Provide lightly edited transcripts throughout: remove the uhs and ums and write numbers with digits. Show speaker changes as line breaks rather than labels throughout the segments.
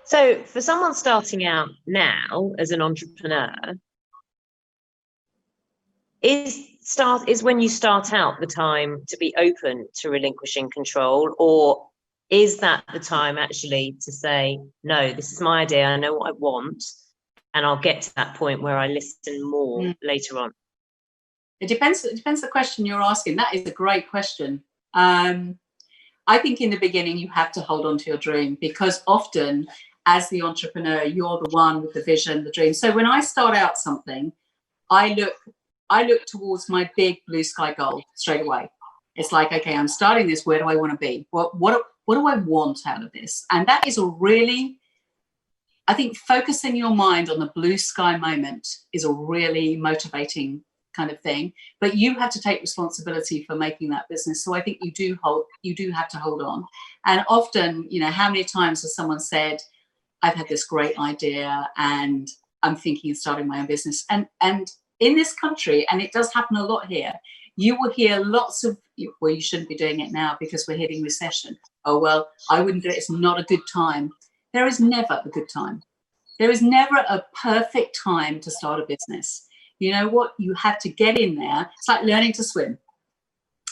So for someone starting out now as an entrepreneur, is when you start out the time to be open to relinquishing control, or is that the time actually to say, no, this is my idea, I know what I want, and I'll get to that point where I listen more later on?
It depends the question you're asking. That is a great question. I think in the beginning you have to hold on to your dream, because often as the entrepreneur, you're the one with the vision, the dream. So when I start out something, I look towards my big blue sky goal straight away. It's like, okay, I'm starting this. Where do I want to be? What do I want out of this? And that is a really, I think, focusing your mind on the blue sky moment is a really motivating kind of thing. But you have to take responsibility for making that business. So I think you do have to hold on. And often, how many times has someone said, I've had this great idea and I'm thinking of starting my own business. And in this country, and it does happen a lot here, you will hear lots of, well, you shouldn't be doing it now because we're hitting recession. Oh, well, I wouldn't do it. It's not a good time. There is never a good time. There is never a perfect time to start a business. You know what? You have to get in there. It's like learning to swim.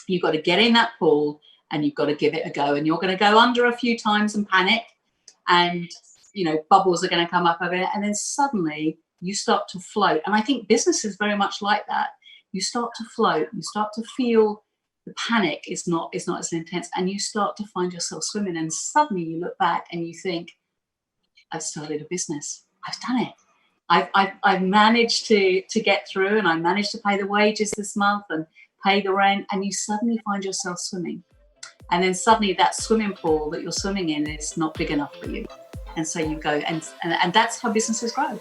You've got to get in that pool and you've got to give it a go. And you're going to go under a few times and panic. And bubbles are going to come up of it, and then suddenly you start to float. And I think business is very much like that. You start to float, you start to feel the panic is not as intense, and you start to find yourself swimming, and suddenly you look back and you think, I've started a business. I've done it. I've managed to get through, and I managed to pay the wages this month and pay the rent, and you suddenly find yourself swimming. And then suddenly that swimming pool that you're swimming in is not big enough for you. And so you go, and that's how businesses grow.